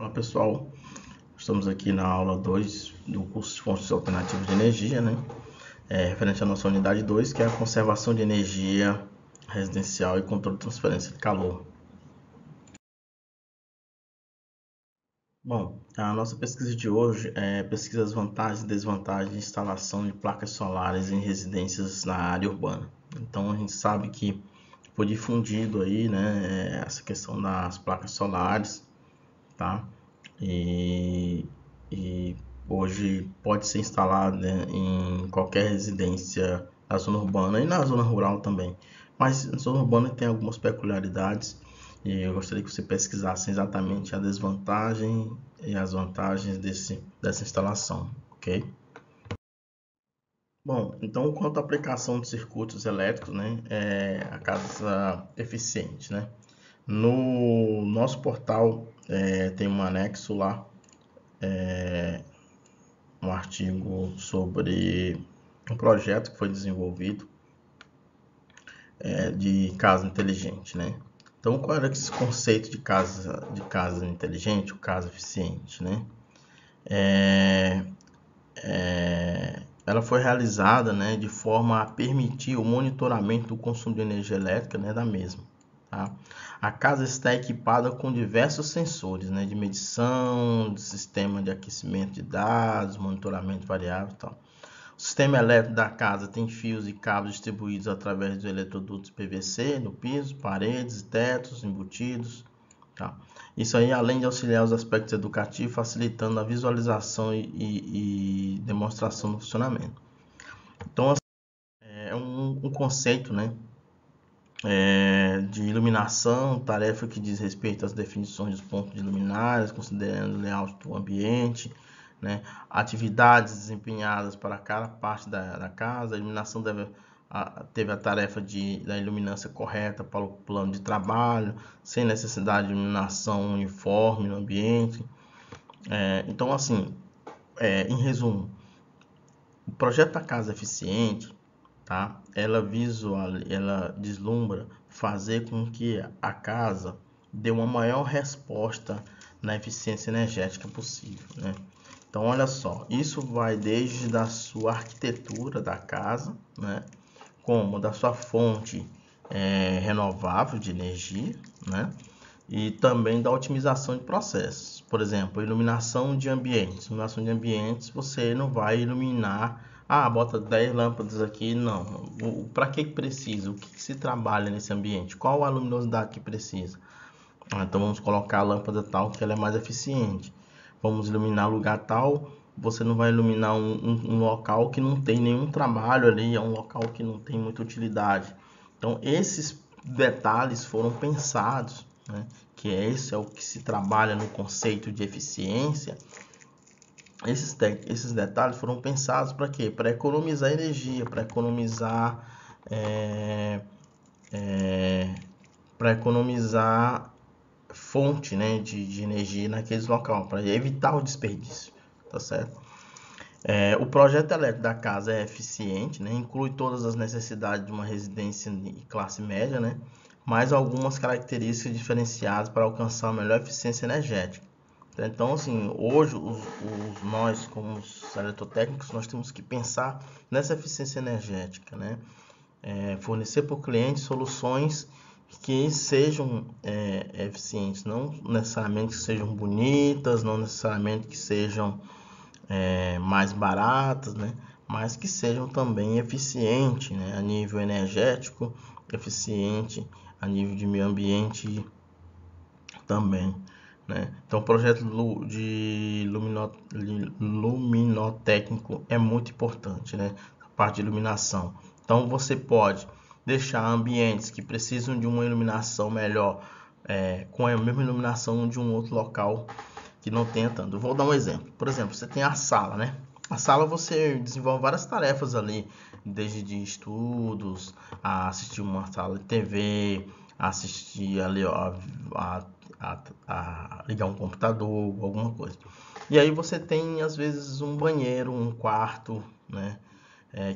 Olá pessoal, estamos aqui na aula 2 do curso de fontes alternativas de energia, né? Referente à nossa unidade 2, que é a conservação de energia residencial e controle de transferência de calor. Bom, a nossa pesquisa de hoje pesquisa as vantagens e desvantagens de instalação de placas solares em residências na área urbana. Então a gente sabe que foi difundido aí, né, essa questão das placas solares, tá? E hoje pode ser instalado, né, em qualquer residência da zona urbana e na zona rural também. Mas na zona urbana tem algumas peculiaridades e eu gostaria que você pesquisasse exatamente a desvantagem e as vantagens dessa instalação, ok? Bom, então quanto à aplicação de circuitos elétricos, né, a casa eficiente, né? No nosso portal tem um anexo lá, um artigo sobre um projeto que foi desenvolvido de casa inteligente, né? Então, qual era esse conceito de casa inteligente, ou casa eficiente, né? Ela foi realizada, né, de forma a permitir o monitoramento do consumo de energia elétrica, né, da mesma. Tá? A casa está equipada com diversos sensores, né, de medição, de sistema de aquecimento de dados, monitoramento variável e tal. O sistema elétrico da casa tem fios e cabos distribuídos através de eletrodutos PVC no piso, paredes, tetos embutidos. Tá? Isso aí, além de auxiliar os aspectos educativos, facilitando a visualização e demonstração do funcionamento. Então, assim, é um conceito, né, de iluminação, tarefa que diz respeito às definições dos pontos de luminárias, considerando o layout do ambiente, né, atividades desempenhadas para cada parte da casa. A iluminação teve a tarefa da iluminância correta para o plano de trabalho, sem necessidade de iluminação uniforme no ambiente. Então, assim, em resumo, o projeto da casa eficiente, tá? Ela deslumbra fazer com que a casa dê uma maior resposta na eficiência energética possível, né? Então, olha só, isso vai desde a sua arquitetura da casa, né? Como da sua fonte renovável de energia, né? E também da otimização de processos. Por exemplo, iluminação de ambientes. Iluminação de ambientes, você não vai iluminar, bota 10 lâmpadas aqui, não. Para que precisa? O que se trabalha nesse ambiente? Qual a luminosidade que precisa? Então vamos colocar a lâmpada tal que ela é mais eficiente. Vamos iluminar lugar tal, você não vai iluminar um local que não tem nenhum trabalho ali, é um local que não tem muita utilidade. Então esses detalhes foram pensados, né, que esse é o que se trabalha no conceito de eficiência. Esses detalhes foram pensados para quê? Para economizar energia, para economizar fonte, né, de energia naqueles locais, para evitar o desperdício, tá certo? O projeto elétrico da casa é eficiente, né, inclui todas as necessidades de uma residência de classe média, né, mais algumas características diferenciadas para alcançar a melhor eficiência energética. Então, assim, hoje nós, como os eletrotécnicos, nós temos que pensar nessa eficiência energética, né? Fornecer para o cliente soluções que sejam eficientes, não necessariamente que sejam bonitas, não necessariamente que sejam mais baratas, né? Mas que sejam também eficientes, né? A nível energético, eficiente a nível de meio ambiente também, né? Então o projeto de luminotécnico é muito importante, né? A parte de iluminação. Então você pode deixar ambientes que precisam de uma iluminação melhor com a mesma iluminação de um outro local que não tenha tanto. Eu vou dar um exemplo. Por exemplo, você tem a sala, né? A sala você desenvolve várias tarefas ali, desde de estudos, a assistir uma sala de TV, a assistir ali, ó, a ligar um computador, alguma coisa. E aí você tem às vezes um banheiro, um quarto, né?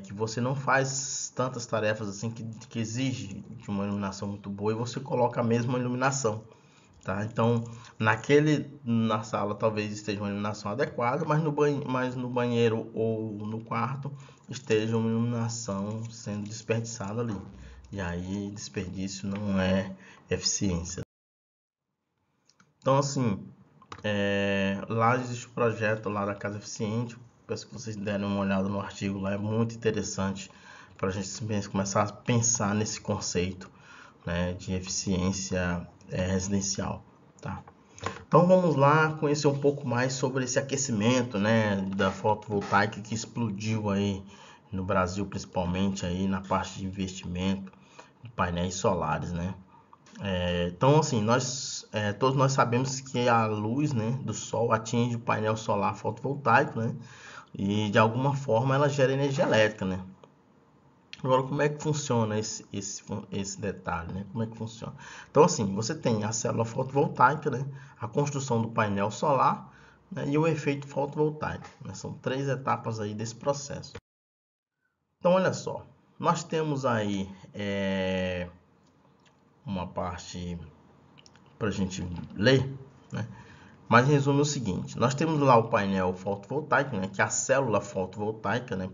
Que você não faz tantas tarefas assim que exige de uma iluminação muito boa e você coloca a mesma iluminação. tá? Então, na sala talvez esteja uma iluminação adequada, mas no banheiro ou no quarto esteja uma iluminação sendo desperdiçada ali. E aí, desperdício não é eficiência. Então, assim, lá existe o projeto lá da Casa Eficiente. Peço que vocês derem uma olhada no artigo lá, é muito interessante para a gente começar a pensar nesse conceito, né, de eficiência residencial, tá? Então vamos lá conhecer um pouco mais sobre esse aquecimento, né, da fotovoltaica que explodiu aí no Brasil, principalmente aí na parte de investimento de painéis solares, né? Então, assim, todos nós sabemos que a luz, né, do sol atinge o painel solar fotovoltaico, né, e de alguma forma ela gera energia elétrica, né? Agora, como é que funciona esse detalhe, né? Como é que funciona? Então, assim, você tem a célula fotovoltaica, né, a construção do painel solar, né, e o efeito fotovoltaico, né? São 3 etapas aí desse processo. Então, olha só, nós temos aí uma parte para a gente ler, né? Mas resume o seguinte: nós temos lá o painel fotovoltaico, né, que é a célula fotovoltaica, né,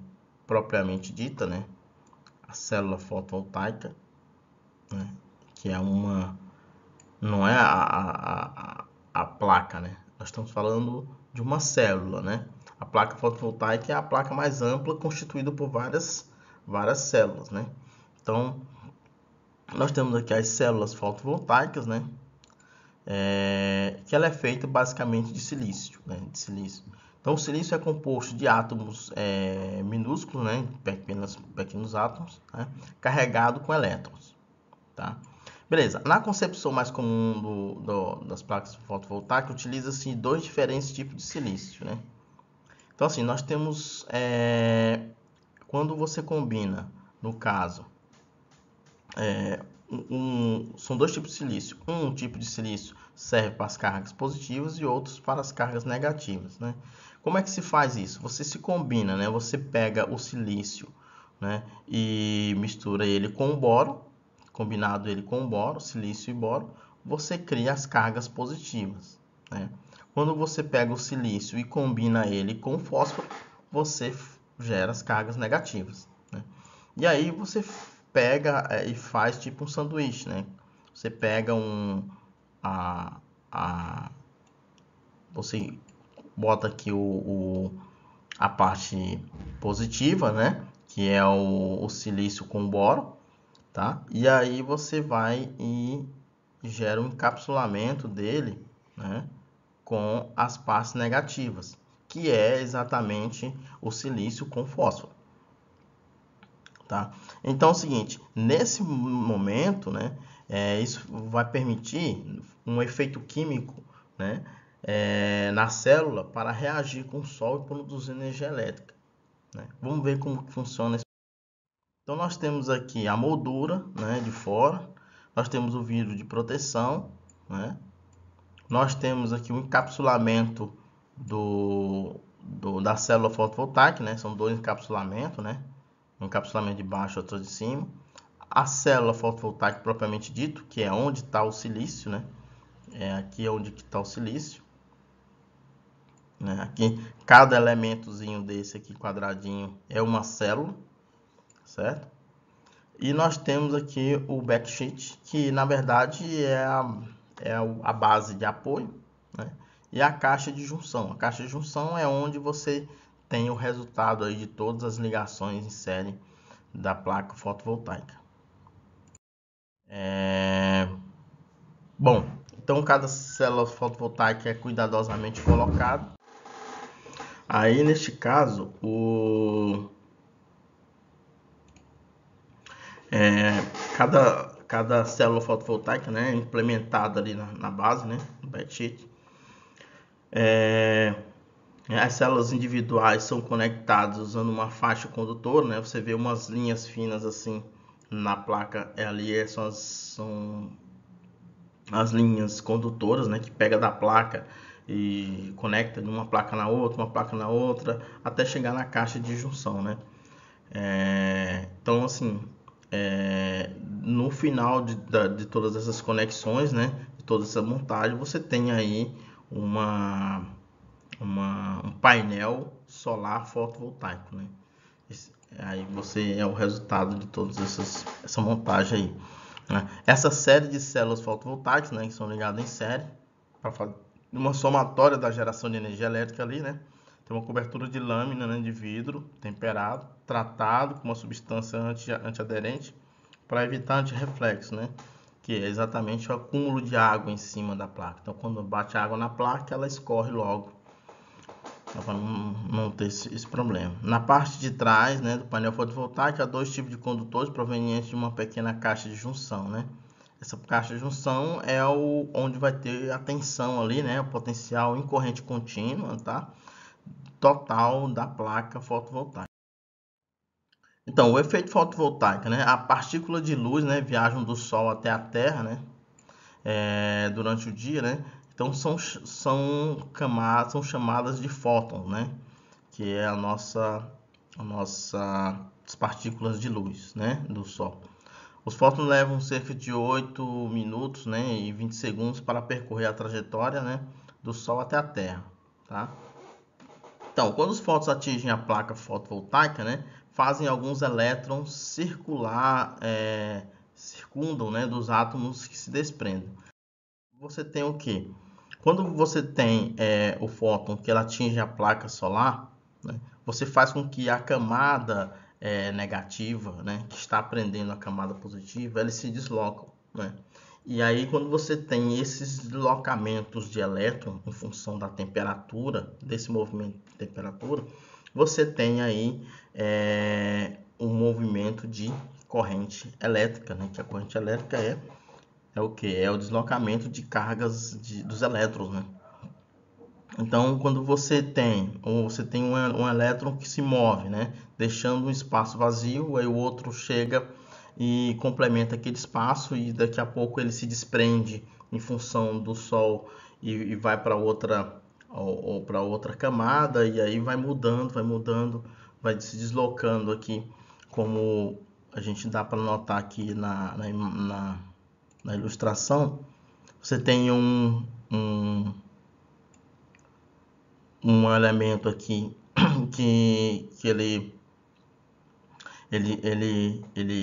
propriamente dita, né, a célula fotovoltaica, né, que é não é a placa, né? Nós estamos falando de uma célula, né? A placa fotovoltaica é a placa mais ampla, constituída por várias células, né? Então, nós temos aqui as células fotovoltaicas, né? Que ela é feita basicamente de silício, né? Então, o silício é composto de átomos minúsculos, né? Pequenos átomos, né? Carregado com elétrons, tá? Beleza. Na concepção mais comum das placas fotovoltaicas, utiliza-se 2 diferentes tipos de silício, né? Então, assim, nós temos quando você combina, no caso, são 2 tipos de silício. Um tipo de silício serve para as cargas positivas e outros para as cargas negativas, né? Como é que se faz isso? Você se combina, né? Você pega o silício, né, e mistura ele com o boro, combinado ele com o boro, silício e boro, você cria as cargas positivas, né? Quando você pega o silício e combina ele com o fósforo, você gera as cargas negativas, né? E aí você pega e faz tipo um sanduíche, né? Você pega você bota aqui a parte positiva, né? Que é o silício com boro, tá? E aí você vai e gera um encapsulamento dele, né, com as partes negativas, que é exatamente o silício com fósforo, tá? Então é o seguinte, nesse momento, né, isso vai permitir um efeito químico, né, na célula para reagir com o sol e produzir energia elétrica, né? Vamos ver como funciona. Então nós temos aqui a moldura, né, de fora, nós temos o vidro de proteção, né? Nós temos aqui o encapsulamento da célula fotovoltaica, né? São 2 encapsulamentos, né? Um encapsulamento de baixo e outro de cima. A célula fotovoltaica propriamente dito, que é onde está o silício, né? Aqui é onde está o silício, né? Aqui cada elementozinho desse aqui quadradinho é uma célula, certo? E nós temos aqui o backsheet, que na verdade é a base de apoio, né? E a caixa de junção. A caixa de junção é onde você tem o resultado aí de todas as ligações em série da placa fotovoltaica. Bom, então cada célula fotovoltaica é cuidadosamente colocada. Aí neste caso, cada célula fotovoltaica, né, implementada ali na base, né, no backsheet. As células individuais são conectadas usando uma faixa condutora, né? Você vê umas linhas finas assim na placa, ali são as linhas condutoras, né, que pega da placa e conecta de uma placa na outra, até chegar na caixa de junção, né? Então, assim, no final de todas essas conexões, né, toda essa montagem, você tem aí um painel solar fotovoltaico, né? Aí você é o resultado de todas essa montagem aí, né? Essa série de células fotovoltaicas, né, que são ligadas em série para fazer uma somatória da geração de energia elétrica ali, né? Tem uma cobertura de lâmina, né, de vidro temperado, tratado com uma substância antiaderente para evitar antirreflexo, né? Que é exatamente o acúmulo de água em cima da placa. Então, quando bate água na placa, ela escorre logo, para não ter esse problema. Na parte de trás, né, do painel fotovoltaico, há dois tipos de condutores provenientes de uma pequena caixa de junção, né? Essa caixa de junção é onde vai ter a tensão ali, né, o potencial em corrente contínua, tá? Total da placa fotovoltaica. Então, o efeito fotovoltaico, né? A partícula de luz, né, viajam do Sol até a Terra, né? Durante o dia, né? Então são chamadas de fótons, né? Que é as partículas de luz, né? Do Sol. Os fótons levam cerca de 8 minutos, né? E 20 segundos para percorrer a trajetória, né? Do Sol até a Terra, tá? Então, quando os fótons atingem a placa fotovoltaica, né? Fazem alguns elétrons circundam, né? Dos átomos que se desprendem. Você tem o quê? Quando você tem o fóton que ela atinge a placa solar, né, você faz com que a camada negativa, né, que está prendendo a camada positiva, eles se deslocam, né? E aí, quando você tem esses deslocamentos de elétron em função da temperatura, desse movimento de temperatura, você tem aí um movimento de corrente elétrica, né? Que a corrente elétrica é o que? É o deslocamento de cargas dos elétrons, né? Então, quando você tem um elétron que se move, né? Deixando um espaço vazio, aí o outro chega e complementa aquele espaço e daqui a pouco ele se desprende em função do Sol e vai para outra camada e aí vai mudando, vai se deslocando aqui, como a gente dá para notar aqui na ilustração. Você tem um elemento aqui que ele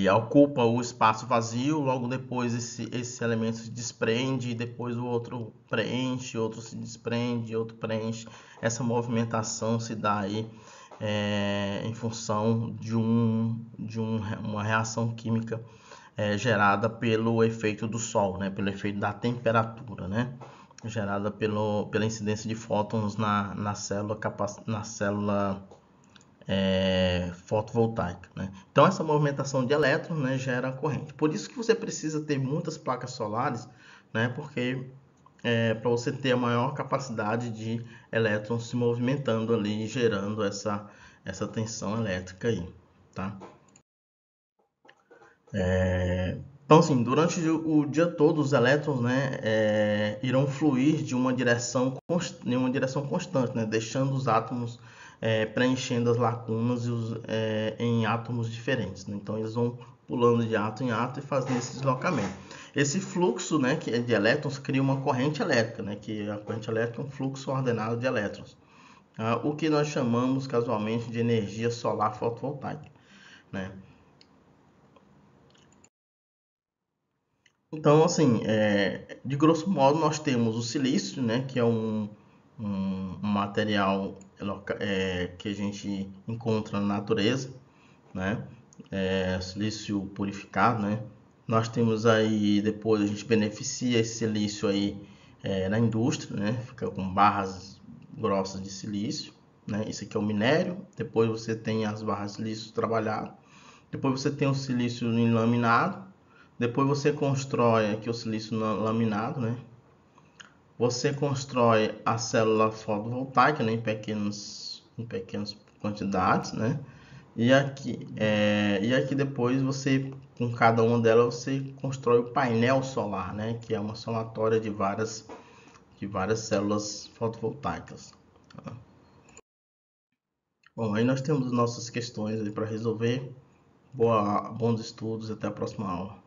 ocupa o espaço vazio, logo depois esse elemento se desprende, depois o outro preenche, outro se desprende, outro preenche. Essa movimentação se dá aí em função de uma reação química gerada pelo efeito do Sol, né? Pelo efeito da temperatura, né? Gerada pela incidência de fótons na célula fotovoltaica, né? Então essa movimentação de elétrons, né, gera corrente. Por isso que você precisa ter muitas placas solares, né? Porque para você ter a maior capacidade de elétrons se movimentando ali, gerando essa tensão elétrica aí, tá? Então, assim, durante o dia todo, os elétrons, né, irão fluir em uma direção constante, né, deixando os átomos preenchendo as lacunas em átomos diferentes, né? Então, eles vão pulando de átomo em átomo e fazendo esse deslocamento. Esse fluxo, né, que é de elétrons cria uma corrente elétrica, né, que a corrente elétrica é um fluxo ordenado de elétrons, o que nós chamamos casualmente de energia solar fotovoltaica, né? Então, assim, de grosso modo, nós temos o silício, né, que é um material que a gente encontra na natureza, né, silício purificado, né. Nós temos aí, depois a gente beneficia esse silício aí na indústria, né, fica com barras grossas de silício, né, isso aqui é o minério, depois você tem as barras de silício trabalhado, depois você tem o silício em laminado, depois você constrói aqui o silício laminado, né? Você constrói a célula fotovoltaica, né, em pequenas quantidades, né? E aqui depois você, com cada uma delas, você constrói o painel solar, né? Que é uma somatória de várias células fotovoltaicas. Bom, aí nós temos nossas questões para resolver. Bons estudos, até a próxima aula.